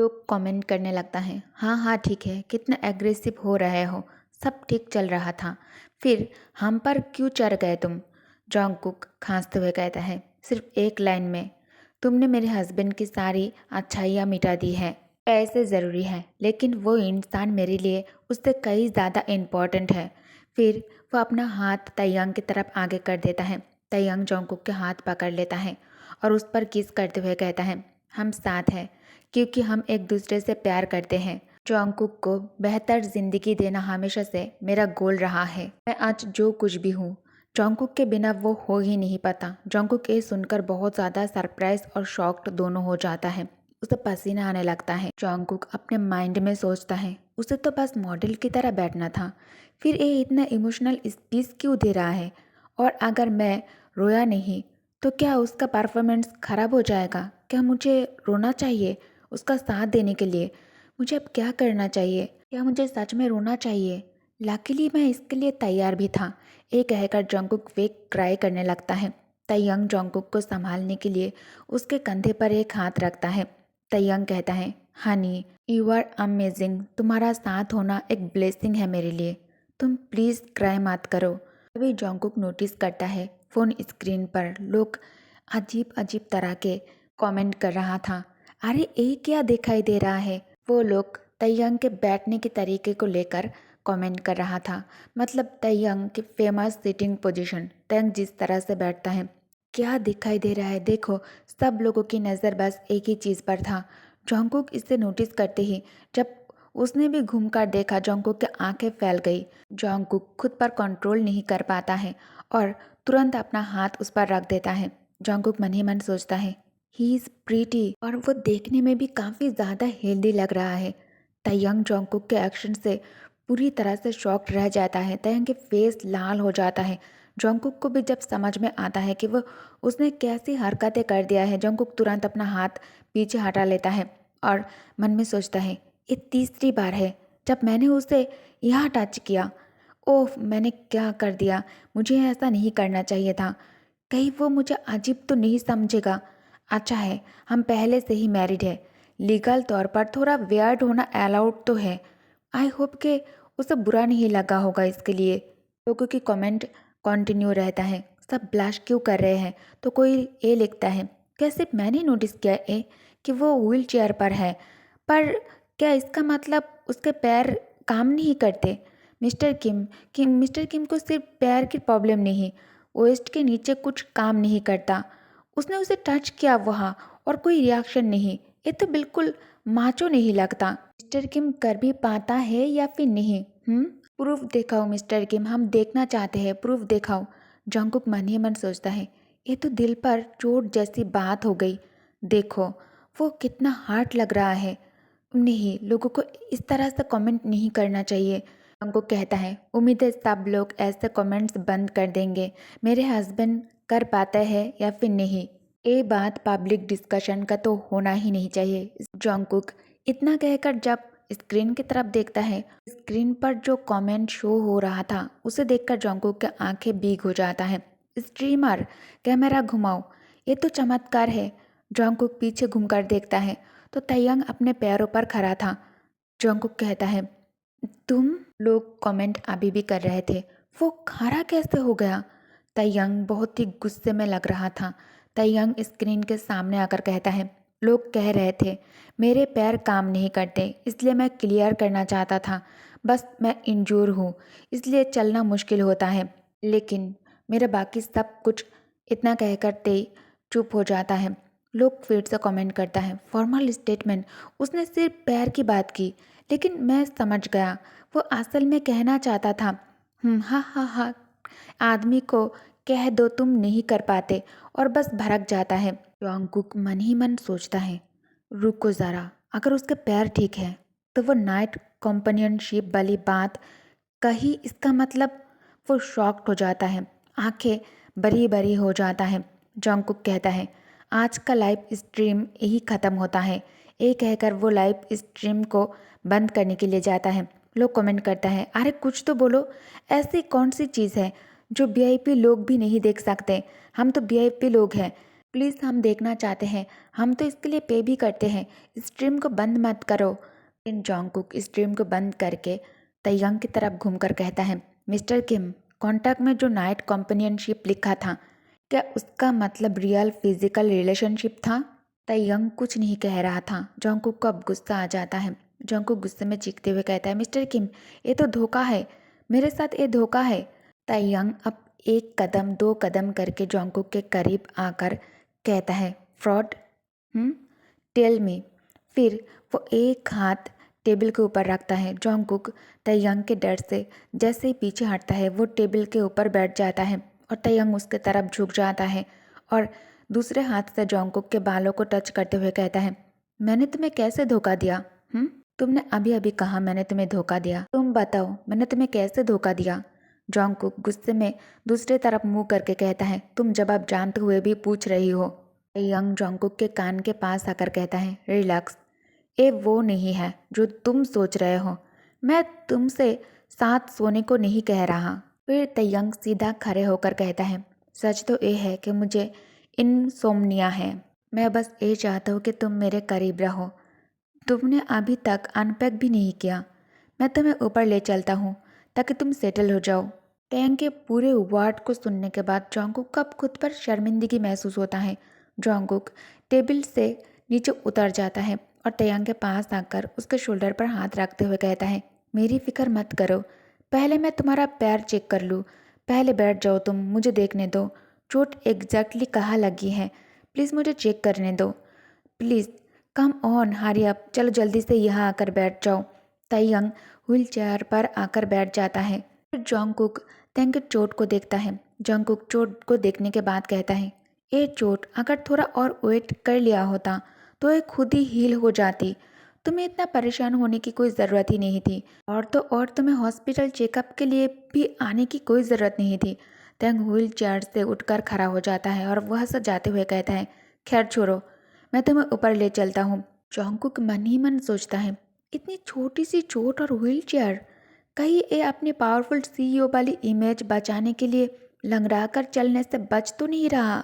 लोग कमेंट करने लगता है, हाँ हाँ ठीक है, कितना एग्रेसिव हो रहे हो, सब ठीक चल रहा था, फिर हम पर क्यों चढ़ गए तुम। जॉन्गकुक खांसते हुए कहता है, सिर्फ एक लाइन में, तुमने मेरे हस्बैंड की सारी अच्छाइयाँ मिटा दी है। पैसे ज़रूरी है लेकिन वो इंसान मेरे लिए उससे कई ज़्यादा इम्पोर्टेंट है। फिर वो अपना हाथ तयंग की तरफ आगे कर देता है। तयंग जॉन्गकुक के हाथ पकड़ लेता है और उस पर किस करते हुए कहता है, हम साथ हैं क्योंकि हम एक दूसरे से प्यार करते हैं। जॉन्गकुक को बेहतर जिंदगी देना हमेशा से मेरा गोल रहा है। मैं आज जो कुछ भी हूँ, जॉन्गकुक के बिना वो हो ही नहीं पाता। जॉन्गकुक ये सुनकर बहुत ज़्यादा सरप्राइज और शॉक्ड दोनों हो जाता है। उसे पसीना आने लगता है। जॉन्गकुक अपने माइंड में सोचता है, उसे तो बस मॉडल की तरह बैठना था, फिर ये इतना इमोशनल स्पीच क्यों दे रहा है। और अगर मैं रोया नहीं तो क्या उसका परफॉर्मेंस खराब हो जाएगा। क्या मुझे रोना चाहिए उसका साथ देने के लिए। मुझे अब क्या करना चाहिए। क्या मुझे सच में रोना चाहिए। लकीली मैं इसके लिए तैयार भी था। ये कहकर जॉन्गकुक फेक क्राई करने लगता है। तयंग जॉन्गकुक को संभालने के लिए उसके कंधे पर एक हाथ रखता है। तयंग कहता है, हनी यू आर अमेजिंग, तुम्हारा साथ होना एक ब्लेसिंग है मेरे लिए, तुम प्लीज़ क्राई मत करो। तभी जॉन्गकुक नोटिस करता है फ़ोन स्क्रीन पर लोग अजीब अजीब तरह के कमेंट कर रहा था। अरे ये क्या दिखाई दे रहा है। वो लोग तयंग के बैठने के तरीके को लेकर कमेंट कर रहा था। मतलब तयंग की फेमस सिटिंग पोजीशन, तयंग जिस तरह से बैठता है, क्या दिखाई दे रहा है देखो। सब लोगों की नज़र बस एक ही चीज़ पर था। जॉन्गकुक इसे नोटिस करते ही जब उसने भी घूमकर देखा, जॉन्गकुक की आंखें फैल गई। जॉन्गकुक खुद पर कंट्रोल नहीं कर पाता है और तुरंत अपना हाथ उस पर रख देता है। जॉन्गकुक मन ही मन सोचता है, ही इज़ प्रीटी, और वो देखने में भी काफ़ी ज़्यादा हेल्दी लग रहा है। तयंग जॉन्गकुक के एक्शन से पूरी तरह से शॉक्ड रह जाता है। तयंग के फेस लाल हो जाता है। जॉन्गकुक को भी जब समझ में आता है कि वो उसने कैसी हरकतें कर दिया है, जॉन्गकुक तुरंत अपना हाथ पीछे हटा लेता है और मन में सोचता है, ये तीसरी बार है जब मैंने उसे यहाँ टच किया। ओह मैंने क्या कर दिया, मुझे ऐसा नहीं करना चाहिए था। कहीं वो मुझे अजीब तो नहीं समझेगा। अच्छा है हम पहले से ही मैरिड है, लीगल तौर पर थोड़ा वियर्ड होना अलाउड तो है। आई होप कि उसे बुरा नहीं लगा होगा इसके लिए। लोगों की कमेंट कंटिन्यू रहता है, सब ब्लश क्यों कर रहे हैं। तो कोई ये लिखता है, क्या सिर्फ मैंने नोटिस किया है कि वो व्हील चेयर पर है, पर क्या इसका मतलब उसके पैर काम नहीं करते। मिस्टर किम को सिर्फ पैर की प्रॉब्लम नहीं, वेस्ट के नीचे कुछ काम नहीं करता। उसने उसे टच किया वहाँ और कोई रिएक्शन नहीं, ये तो बिल्कुल माचो नहीं लगता। मिस्टर किम कर भी पाता है या फिर नहीं। प्रूफ दिखाओ मिस्टर किम, हम देखना चाहते हैं, प्रूफ दिखाओ। जंकुक मन ही मन सोचता है, ये तो दिल पर चोट जैसी बात हो गई। देखो वो कितना हार्ड लग रहा है। नहीं, लोगों को इस तरह से कमेंट नहीं करना चाहिए। जंकुक कहता है, उम्मीद है सब लोग ऐसे कमेंट्स बंद कर देंगे। मेरे हस्बैंड कर पाते हैं या फिर नहीं, ये बात पब्लिक डिस्कशन का तो होना ही नहीं चाहिए। जंकुक इतना कहकर जब स्क्रीन की तरफ देखता है, स्क्रीन पर जो कमेंट शो हो रहा था उसे देखकर जंकुक की आंखें भीग हो जाता है। स्ट्रीमर, कैमरा घुमाओ, ये तो चमत्कार है। जंकुक पीछे घूमकर देखता है तो तयंग अपने पैरों पर खड़ा था। जंकुक कहता है, तुम लोग कमेंट अभी भी कर रहे थे, वो खड़ा कैसे हो गया। तयंग बहुत ही गुस्से में लग रहा था। तयंग स्क्रीन के सामने आकर कहता है, लोग कह रहे थे मेरे पैर काम नहीं करते, इसलिए मैं क्लियर करना चाहता था। बस मैं इंजूर हूँ इसलिए चलना मुश्किल होता है, लेकिन मेरा बाकी सब कुछ। इतना कहकर तेई चुप हो जाता है। लोग फिर से कमेंट करता है, फॉर्मल स्टेटमेंट, उसने सिर्फ पैर की बात की, लेकिन मैं समझ गया वो असल में कहना चाहता था। हाँ हाँ हाँ, आदमी को कह दो तुम नहीं कर पाते और बस भड़क जाता है। जॉन्गकुक मन ही मन सोचता है, रुको ज़रा, अगर उसके पैर ठीक है तो वो नाइट कंपेनियनशिप वाली बात कही, इसका मतलब। वो शॉक्ड हो जाता है, आंखें बड़ी बड़ी हो जाता है। जॉन्गकुक कहता है, आज का लाइव स्ट्रीम यही ख़त्म होता है। ये कहकर वो लाइव स्ट्रीम को बंद करने के लिए जाता है। लोग कमेंट करता है, अरे कुछ तो बोलो, ऐसी कौन सी चीज़ है जो वीआईपी लोग भी नहीं देख सकते। हम तो वीआईपी लोग हैं, प्लीज़ हम देखना चाहते हैं, हम तो इसके लिए पे भी करते हैं, स्ट्रीम को बंद मत करो। लेकिन जॉन्गकुक स्ट्रीम को बंद करके तयंग की तरफ घूमकर कहता है, मिस्टर किम, कॉन्टैक्ट में जो नाइट कॉम्पेनियनशिप लिखा था, क्या उसका मतलब रियल फिजिकल रिलेशनशिप था? तयंग कुछ नहीं कह रहा था। जॉन्गकुक को अब गुस्सा आ जाता है। जॉन्गकुक गुस्से में चीखते हुए कहता है, मिस्टर किम, ये तो धोखा है, मेरे साथ ये धोखा है। तयंग अब एक कदम दो कदम करके जॉन्गकुक के करीब आकर कहता है, फ्रॉड, टेल मी। फिर वो एक हाथ टेबल के ऊपर रखता है। जॉन्गकुक तयंग के डर से जैसे ही पीछे हटता है, वो टेबल के ऊपर बैठ जाता है और तयंग उसके तरफ झुक जाता है और दूसरे हाथ से जॉन्गकुक के बालों को टच करते हुए कहता है, मैंने तुम्हें कैसे धोखा दिया? तुमने अभी अभी कहा मैंने तुम्हें धोखा दिया, तुम बताओ मैंने तुम्हें कैसे धोखा दिया? जॉन्गकुक गुस्से में दूसरे तरफ मुंह करके कहता है, तुम जवाब जानते हुए भी पूछ रही हो। यंग जॉन्गकुक के कान के पास आकर कहता है, रिलैक्स, ये वो नहीं है जो तुम सोच रहे हो। मैं तुमसे साथ सोने को नहीं कह रहा। फिर तयंग सीधा खड़े होकर कहता है, सच तो ये है कि मुझे इनसोम्निया है। मैं बस ये चाहता हूँ कि तुम मेरे करीब रहो। तुमने अभी तक अनपैक भी नहीं किया। मैं तुम्हें ऊपर ले चलता हूँ ताकि तुम सेटल हो जाओ। टैंग के पूरे वर्ड को सुनने के बाद जॉन्गकुक को अब खुद पर शर्मिंदगी महसूस होता है। जॉन्गकुक टेबल से नीचे उतर जाता है और टैंग के पास आकर उसके शोल्डर पर हाथ रखते हुए कहता है, मेरी फिक्र मत करो, पहले मैं तुम्हारा पैर चेक कर लूँ। पहले बैठ जाओ, तुम मुझे देखने दो, चोट एग्जैक्टली कहाँ लगी है, प्लीज़ मुझे चेक करने दो, please come on, hurry up, चलो जल्दी से यहाँ आकर बैठ जाओ। तयंग व्हील चेयर पर आकर बैठ जाता है। फिर जॉन्गकुक तयंग की चोट को देखता है। जॉन्गकुक चोट को देखने के बाद कहता है, ये चोट अगर थोड़ा और वेट कर लिया होता तो ये खुद ही हील हो जाती। तुम्हें इतना परेशान होने की कोई ज़रूरत ही नहीं थी, और तो और तुम्हें हॉस्पिटल चेकअप के लिए भी आने की कोई ज़रूरत नहीं थी। तयंग व्हील चेयर से उठकर खड़ा हो जाता है और वह से जाते हुए कहता है, खैर छोड़ो, मैं तुम्हें ऊपर ले चलता हूँ। जॉन्गकुक मन ही मन सोचता है, इतनी छोटी सी चोट और व्हील चेयर, कहीं ये अपनी पावरफुल सीईओ वाली इमेज बचाने के लिए लंगड़ा कर चलने से बच तो नहीं रहा।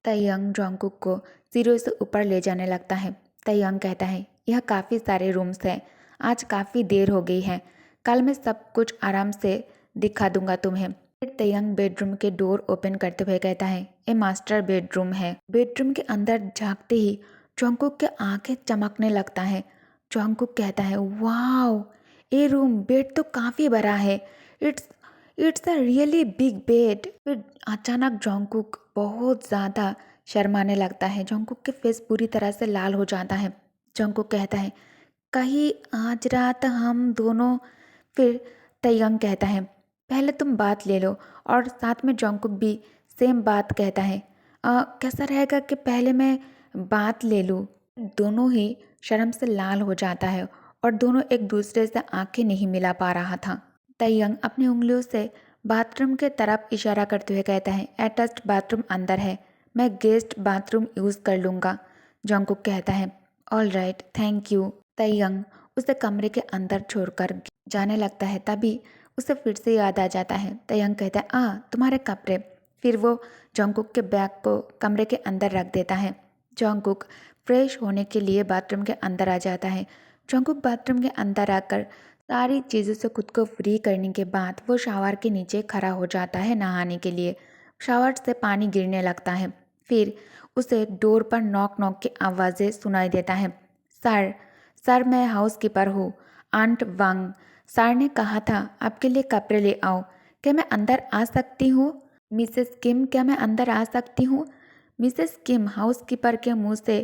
तयंग जॉन्गकुक को सीढ़ियों से ऊपर ले जाने लगता है। तयंग कहता है, यह काफ़ी सारे रूम्स हैं, आज काफ़ी देर हो गई है, कल मैं सब कुछ आराम से दिखा दूंगा तुम्हें। फिर तयंग बेडरूम के डोर ओपन करते हुए कहता है, ये मास्टर बेडरूम है। बेडरूम के अंदर झांकते ही जॉन्गकुक के आंखें चमकने लगता है। जॉन्गकुक कहता है, वाओ, ये रूम बेड तो काफ़ी बड़ा है, it's it's a really big bed. फिर अचानक जॉन्गकुक बहुत ज़्यादा शर्माने लगता है। जॉन्गकुक के फेस पूरी तरह से लाल हो जाता है। जॉन्गकुक कहता है, कहीं आज रात हम दोनों। फिर तयंग कहता है, पहले तुम बात ले लो, और साथ में जॉन्गकुक भी सेम बात कहता है, कैसा रहेगा कि पहले मैं बात ले लूँ। दोनों ही शर्म से लाल हो जाता है और दोनों एक दूसरे से आंखें नहीं मिला पा रहा था। तयंग अपनी उंगलियों से बाथरूम के तरफ इशारा करते हुए कहता है, अटैच्ड बाथरूम अंदर है, मैं गेस्ट बाथरूम यूज़ कर लूँगा। जॉन्गकुक कहता है, ऑल राइट, थैंक यू। तयंग उसे कमरे के अंदर छोड़कर जाने लगता है। तभी उसे फिर से याद आ जाता है। तयंग कहता है, तुम्हारे कपड़े। फिर वो जॉन्गकुक के बैग को कमरे के अंदर रख देता है। जॉन्गकुक फ्रेश होने के लिए बाथरूम के अंदर आ जाता है। जॉन्गकुक बाथरूम के अंदर आकर सारी चीज़ों से खुद को फ्री करने के बाद वो शावर के नीचे खड़ा हो जाता है नहाने के लिए। शावर से पानी गिरने लगता है। फिर उसे डोर पर नॉक नॉक की आवाज़ें सुनाई देता है। सर, सर मैं हाउसकीपर हूँ, आंट वांग। सर ने कहा था आपके लिए कपड़े ले आओ, क्या मैं अंदर आ सकती हूँ? मिसेस किम, क्या मैं अंदर आ सकती हूँ? मिसेस किम। हाउसकीपर के मुंह से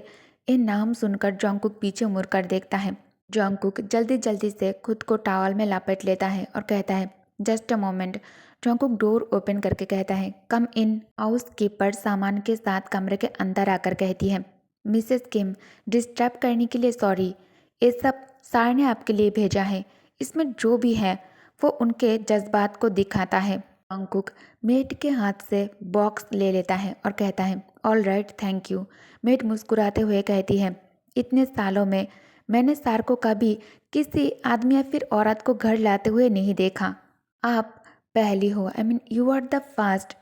ये नाम सुनकर जॉन्गकुक पीछे मुड़कर देखता है। जॉन्गकुक जल्दी जल्दी से खुद को टॉवल में लपेट लेता है और कहता है, just a moment. Jungkook door open करके कहता है, कम इन। हाउसकीपर सामान के साथ कमरे के अंदर आकर कहती है, मिसेस किम, डिस्टर्ब करने के लिए सॉरी, ये सब सर ने आपके लिए भेजा है, इसमें जो भी है वो उनके जज्बात को दिखाता है। जॉन्गकुक मेट के हाथ से बॉक्स ले लेता है और कहता है, ऑल राइट, थैंक यू। मेट मुस्कुराते हुए कहती है, इतने सालों में मैंने सर को कभी किसी आदमी या फिर औरत को घर लाते हुए नहीं देखा, आप पहली हो, I mean you are the first.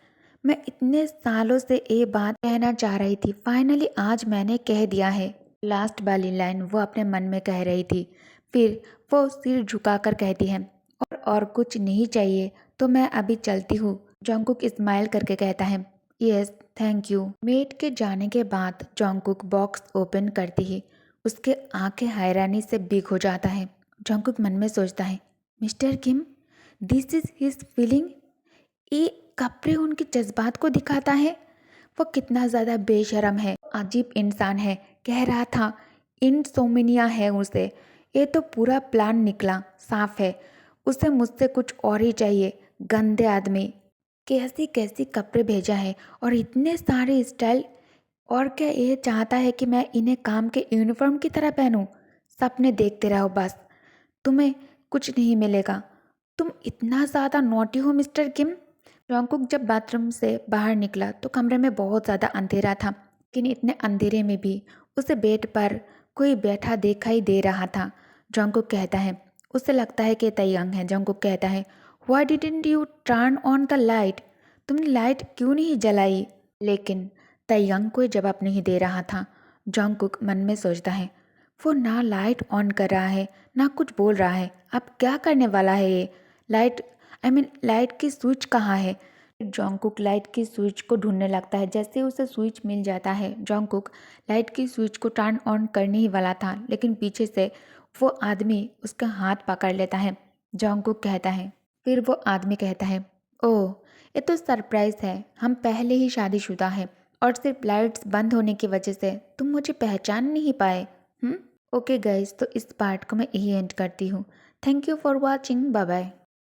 मैं इतने सालों से ये बात कहना चाह रही थी, फाइनली आज मैंने कह दिया है। लास्ट वाली लाइन वो अपने मन में कह रही थी। फिर वो सिर झुकाकर कहती है, और कुछ नहीं चाहिए तो मैं अभी चलती हूँ। जॉन्गकुक स्माइल करके कहता है, यस थैंक यू। मेट के जाने के बाद जॉन्गकुक बॉक्स ओपन करती ही उसके आंखें हैरानी से बिग हो जाता है। जॉन्गकुक मन में सोचता है, mister Kim, this is his feeling. ये कपड़े उनके जज्बात को दिखाता है। वो कितना ज़्यादा बेशरम है, अजीब इंसान है। कह रहा था इनसोमिनिया है उसे। ये तो पूरा प्लान निकला साफ है। उसे मुझसे कुछ और ही चाहिए। गंदे आदमी, कैसी कैसी कपड़े भेजा है और इतने सारे स्टाइल। और क्या ये चाहता है कि मैं इन्हें काम के यूनिफॉर्म की तरह पहनूं? सपने देखते रहो बस, तुम्हें कुछ नहीं मिलेगा। तुम इतना ज़्यादा नॉटी हो मिस्टर किम। जॉन्गकुक जब बाथरूम से बाहर निकला तो कमरे में बहुत ज़्यादा अंधेरा था, लेकिन इतने अंधेरे में भी उसे बेड पर कोई बैठा दिखाई दे रहा था। जॉन्गकुक कहता है, उसे लगता है कि तयंग है। जॉन्गकुक कहता है, why didn't U turn on the light? तुमने लाइट क्यों नहीं जलाई? लेकिन तयंग कोई जवाब नहीं दे रहा था। जॉन्गकुक मन में सोचता है, वो ना लाइट ऑन कर रहा है ना कुछ बोल रहा है। अब क्या करने वाला है ये? लाइट की स्विच कहाँ है? जॉन्गकुक लाइट की स्विच को ढूंढने लगता है। जैसे उसे स्विच मिल जाता है, जॉन्गकुक लाइट की स्विच को टर्न ऑन करने ही वाला था, लेकिन पीछे से वो आदमी उसका हाथ पकड़ लेता है। जॉन्गकुक कहता है, फिर वो आदमी कहता है, ओह ये तो सरप्राइज है। हम पहले ही शादीशुदा हैं और सिर्फ लाइट्स बंद होने की वजह से तुम मुझे पहचान नहीं पाए। ओके गाइस, तो इस पार्ट को मैं यही एंड करती हूँ। Thank you for watching, bye bye.